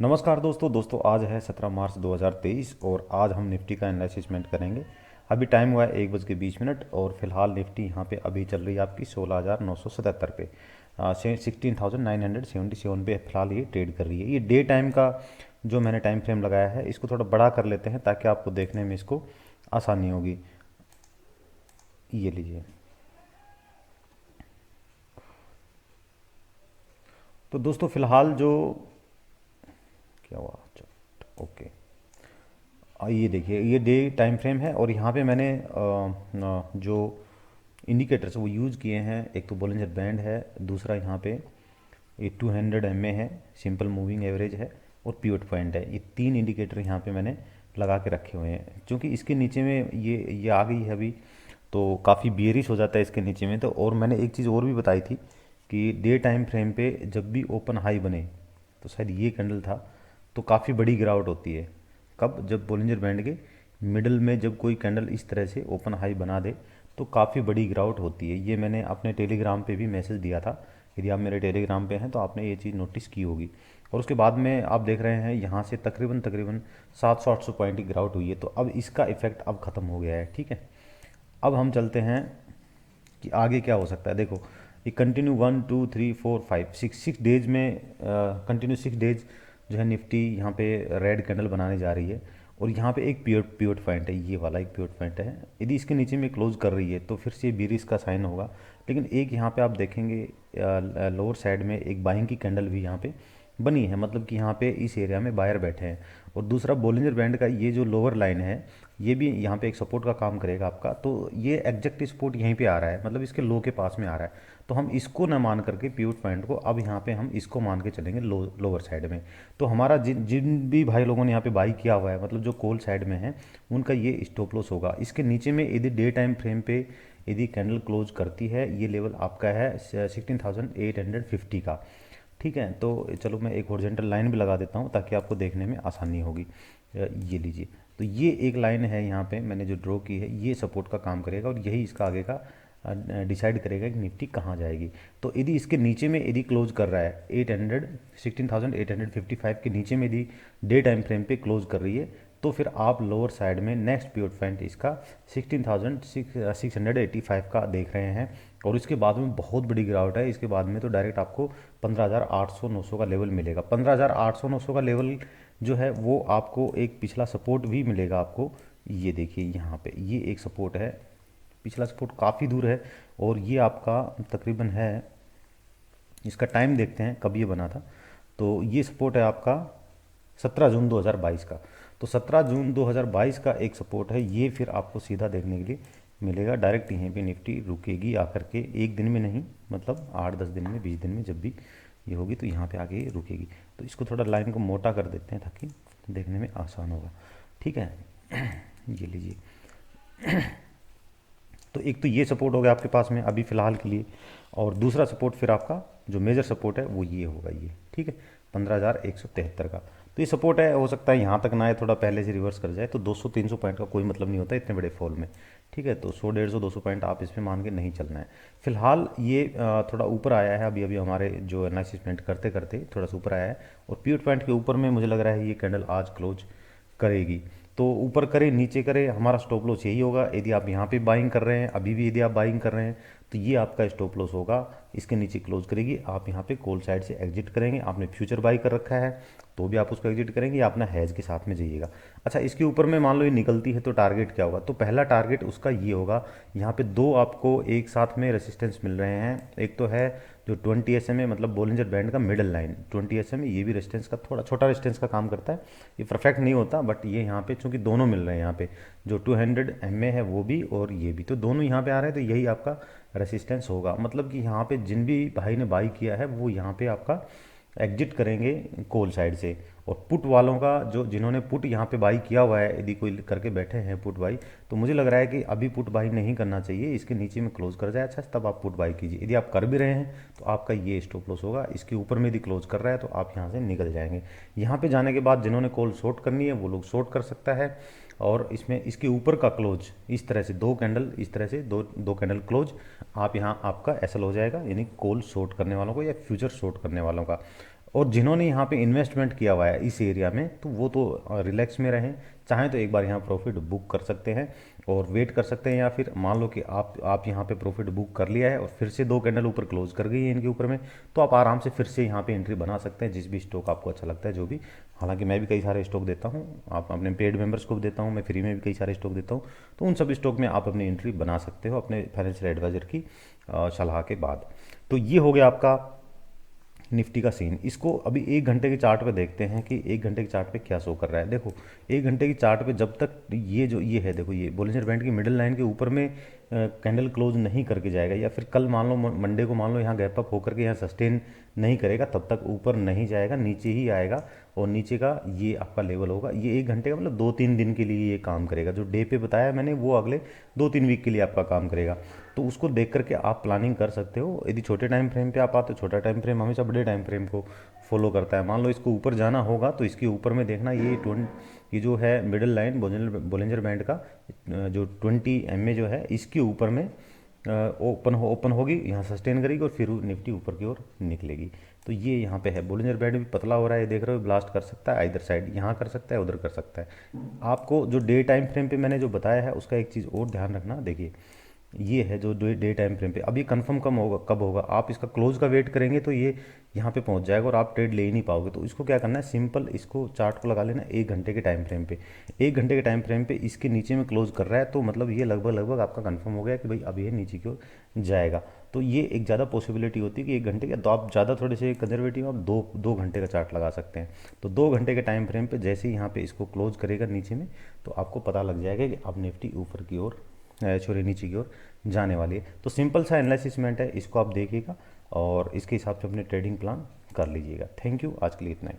नमस्कार दोस्तों आज है 17 मार्च 2023 और आज हम निफ्टी का एनालिसिसमेंट करेंगे। अभी टाइम हुआ है 1:20 और फिलहाल निफ्टी यहाँ पे अभी चल रही है आपकी 16,977 पे 16,977 पे फिलहाल ये ट्रेड कर रही है। ये डे टाइम का जो मैंने टाइम फ्रेम लगाया है इसको थोड़ा बड़ा कर लेते हैं ताकि आपको देखने में इसको आसानी होगी। ये लीजिए। तो दोस्तों फिलहाल जो क्या हुआ, ओके, ये देखिए ये डे टाइम फ्रेम है और यहाँ पे मैंने जो इंडिकेटर्स वो यूज़ किए हैं। एक तो बोलिंजर बैंड है, दूसरा यहाँ पे ये 200 MA है, सिंपल मूविंग एवरेज है और पिवट पॉइंट है। ये तीन इंडिकेटर यहाँ पे मैंने लगा के रखे हुए हैं क्योंकि इसके नीचे में ये आ गई है अभी, तो काफ़ी बियरिश हो जाता है इसके नीचे में। तो और मैंने एक चीज़ और भी बताई थी कि डे टाइम फ्रेम पे जब भी ओपन हाई बने, तो शायद ये कैंडल था, तो काफ़ी बड़ी गिरावट होती है। कब? जब बोलिंजर बैंड के मिडल में जब कोई कैंडल इस तरह से ओपन हाई बना दे तो काफ़ी बड़ी गिरावट होती है। ये मैंने अपने टेलीग्राम पे भी मैसेज दिया था। यदि आप मेरे टेलीग्राम पे हैं तो आपने ये चीज़ नोटिस की होगी। और उसके बाद में आप देख रहे हैं यहाँ से तकरीबन तकरीबन 700-800 पॉइंट की गिरावट हुई है। तो अब इसका इफेक्ट अब ख़त्म हो गया है। ठीक है, अब हम चलते हैं कि आगे क्या हो सकता है। देखो ये कंटिन्यू 1 2 3 4 5 6 डेज में कंटिन्यू 6 डेज जो है निफ्टी यहाँ पे रेड कैंडल बनाने जा रही है। और यहाँ पे एक पिवट पॉइंट है, ये वाला एक पिवट पॉइंट है। यदि इसके नीचे में क्लोज कर रही है तो फिर से बेरिश का साइन होगा। लेकिन एक यहाँ पे आप देखेंगे लोअर साइड में एक बाइंग की कैंडल भी यहाँ पे बनी है, मतलब कि यहाँ पे इस एरिया में बायर बैठे हैं। और दूसरा बोलिंजर बैंड का ये जो लोअर लाइन है ये भी यहाँ पे एक सपोर्ट का काम करेगा आपका। तो ये एग्जैक्ट सपोर्ट यहीं पे आ रहा है, मतलब इसके लो के पास में आ रहा है। तो हम इसको न मान करके पिवट पॉइंट को अब यहाँ पे हम इसको मान के चलेंगे लोअर साइड में। तो हमारा जिन जिन भी भाई लोगों ने यहाँ पे बाई किया हुआ है, मतलब जो कॉल साइड में है, उनका ये स्टॉप लॉस होगा। इसके नीचे में यदि डे टाइम फ्रेम पे यदि कैंडल क्लोज करती है, ये लेवल आपका है 16,850 का। ठीक है, तो चलो मैं एक हॉरिजॉन्टल लाइन भी लगा देता हूँ ताकि आपको देखने में आसानी होगी। ये लीजिए, तो ये एक लाइन है यहाँ पे मैंने जो ड्रॉ की है, ये सपोर्ट का काम करेगा और यही इसका आगे का डिसाइड करेगा कि निफ्टी कहाँ जाएगी। तो यदि इसके नीचे में यदि क्लोज कर रहा है 16,855 के नीचे में यदि डे टाइम फ्रेम पे क्लोज कर रही है, तो फिर आप लोअर साइड में नेक्स्ट पिवट पॉइंट इसका 16,685 का देख रहे हैं। और इसके बाद में बहुत बड़ी गिरावट है। इसके बाद में तो डायरेक्ट आपको 15,800-900 का लेवल मिलेगा। 15,800-900 का लेवल जो है वो आपको एक पिछला सपोर्ट भी मिलेगा आपको। ये देखिए यहाँ पे ये एक सपोर्ट है, पिछला सपोर्ट काफ़ी दूर है और ये आपका तकरीबन है, इसका टाइम देखते हैं कब ये बना था। तो ये सपोर्ट है आपका 17 जून 2022 का। तो 17 जून 2022 का एक सपोर्ट है, ये फिर आपको सीधा देखने के लिए मिलेगा। डायरेक्ट यहीं पे निफ्टी रुकेगी आकर के, एक दिन में नहीं, मतलब 8-10 दिन में, 20 दिन में जब भी ये होगी तो यहाँ पे आके ये रुकेगी। तो इसको थोड़ा लाइन को मोटा कर देते हैं ताकि देखने में आसान होगा। ठीक है, ये लीजिए। तो एक तो ये सपोर्ट हो गया आपके पास में अभी फ़िलहाल के लिए, और दूसरा सपोर्ट फिर आपका जो मेजर सपोर्ट है वो ये होगा, ये ठीक है 15,173 का। तो ये सपोर्ट है, हो सकता है यहाँ तक ना आए, थोड़ा पहले से रिवर्स कर जाए, तो 200-300 पॉइंट का कोई मतलब नहीं होता इतने बड़े फॉल में। ठीक है, तो 100-150-200 पॉइंट आप इसमें मान के नहीं चलना है। फिलहाल ये थोड़ा ऊपर आया है, अभी अभी हमारे जो एनालिसिसमेंट करते करते थोड़ा सा ऊपर आया है और पिवट पॉइंट के ऊपर में मुझे लग रहा है ये कैंडल आज क्लोज करेगी। तो ऊपर करे नीचे करे, हमारा स्टॉप लॉस यही होगा। यदि आप यहाँ पे बाइंग कर रहे हैं, अभी भी यदि आप बाइंग कर रहे हैं, तो ये आपका स्टॉप लॉस होगा। इसके नीचे क्लोज करेगी, आप यहाँ पे कॉल साइड से एग्जिट करेंगे। आपने फ्यूचर बाई कर रखा है तो भी आप उसको एग्जिट करेंगे या अपना हैज के साथ में जाइएगा। अच्छा, इसके ऊपर में मान लो ये निकलती है तो टारगेट क्या होगा? तो पहला टारगेट उसका ये होगा, यहाँ पे दो आपको एक साथ में रेसिस्टेंस मिल रहे हैं। एक तो है जो 20 SMA, मतलब बोलिंजर बैंड का मिडल लाइन 20 SMA, ये भी रेजिस्टेंस का थोड़ा छोटा रेजिस्टेंस का काम करता है। ये परफेक्ट नहीं होता, बट ये यहाँ पे चूंकि दोनों मिल रहे हैं, यहाँ पे जो 200 MA है वो भी और ये भी, तो दोनों यहाँ पे आ रहे हैं, तो यही आपका रेसिस्टेंस होगा। मतलब कि यहाँ पे जिन भी भाई ने बाई किया है वो यहाँ पे आपका एग्जिट करेंगे कॉल साइड से। और पुट वालों का जो जिन्होंने पुट यहाँ पे बाई किया हुआ है, यदि कोई करके बैठे हैं पुट बाई, तो मुझे लग रहा है कि अभी पुट बाई नहीं करना चाहिए, इसके नीचे में क्लोज कर जाए अच्छा, तब आप पुट बाई कीजिए। यदि आप कर भी रहे हैं तो आपका ये स्टॉप लॉस होगा। इसके ऊपर में यदि क्लोज कर रहा है तो आप यहाँ से निकल जाएंगे। यहाँ पे जाने के बाद जिन्होंने कॉल शॉर्ट करनी है वो लोग शॉर्ट कर सकता है। और इसमें इसके ऊपर का क्लोज इस तरह से दो कैंडल, इस तरह से दो दो कैंडल क्लोज, आप यहाँ आपका एसएल हो जाएगा, यानी कॉल शॉर्ट करने वालों को या फ्यूचर शॉर्ट करने वालों का। और जिन्होंने यहाँ पे इन्वेस्टमेंट किया हुआ है इस एरिया में, तो वो तो रिलैक्स में रहें। चाहें तो एक बार यहाँ प्रॉफिट बुक कर सकते हैं और वेट कर सकते हैं, या फिर मान लो कि आप यहाँ पे प्रॉफिट बुक कर लिया है और फिर से 2 कैंडल ऊपर क्लोज कर गई है इनके ऊपर में, तो आप आराम से फिर से यहाँ पे एंट्री बना सकते हैं, जिस भी स्टॉक आपको अच्छा लगता है जो भी। हालांकि मैं भी कई सारे स्टॉक देता हूँ, आप अपने पेड मेंबर्स को भी देता हूँ, मैं फ्री में भी कई सारे स्टॉक देता हूँ। तो उन सब स्टॉक में आप अपनी एंट्री बना सकते हो अपने फाइनेंशियल एडवाइजर की सलाह के बाद। तो ये हो गया आपका निफ्टी का सीन। इसको अभी 1 घंटे के चार्ट पे देखते हैं कि 1 घंटे के चार्ट पे क्या शो कर रहा है। देखो 1 घंटे की चार्ट पे जब तक ये जो ये है, देखो ये बोलिंजर बैंड की मिडिल लाइन के ऊपर में कैंडल क्लोज नहीं करके जाएगा, या फिर कल मान लो मंडे को मान लो यहाँ गैप अप होकर के यहाँ सस्टेन नहीं करेगा, तब तक ऊपर नहीं जाएगा, नीचे ही आएगा। और नीचे का ये आपका लेवल होगा। ये 1 घंटे का मतलब 2-3 दिन के लिए ये काम करेगा। जो डे पे बताया मैंने वो अगले 2-3 वीक के लिए आपका काम करेगा। तो उसको देख करके आप प्लानिंग कर सकते हो। यदि छोटे टाइम फ्रेम पे आप आते हो, छोटा टाइम फ्रेम हमेशा बड़े टाइम फ्रेम को फॉलो करता है। मान लो इसको ऊपर जाना होगा तो इसके ऊपर में देखना, ये जो है मिडिल लाइन बोलिंजर बैंड का जो 20 MA जो है, इसके ऊपर में ओपन होगी, यहाँ सस्टेन करेगी और फिर निफ्टी ऊपर की ओर निकलेगी। तो ये यहाँ पे है बोलिंजर बैंड भी पतला हो रहा है, देख रहे हो, ब्लास्ट कर सकता है इधर साइड, यहाँ कर सकता है, उधर कर सकता है। आपको जो डे टाइम फ्रेम पे मैंने जो बताया है उसका एक चीज़ और ध्यान रखना। देखिए ये है जो डे टाइम फ्रेम पे, अब ये कंफर्म कब होगा, आप इसका क्लोज का वेट करेंगे तो ये यहाँ पे पहुँच जाएगा और आप ट्रेड ले ही नहीं पाओगे। तो इसको क्या करना है, सिंपल इसको चार्ट को लगा लेना 1 घंटे के टाइम फ्रेम पे। 1 घंटे के टाइम फ्रेम पे इसके नीचे में क्लोज कर रहा है, तो मतलब ये लगभग आपका कंफर्म हो गया कि भाई अब ये नीचे की ओर जाएगा। तो ये एक ज़्यादा पॉसिबिलिटी होती है कि 1 घंटे का, तो आप ज़्यादा थोड़े से कंजर्वेटिव आप दो घंटे का चार्ट लगा सकते हैं। तो 2 घंटे के टाइम फ्रेम पे जैसे ही यहाँ पे इसको क्लोज करेगा नीचे में, तो आपको पता लग जाएगा कि अब निफ्टी ऊपर की ओर छोरे नीचे की ओर जाने वाली है। तो सिंपल सा एनालिसिसमेंट है, इसको आप देखिएगा और इसके हिसाब से अपने ट्रेडिंग प्लान कर लीजिएगा। थैंक यू, आज के लिए इतना ही।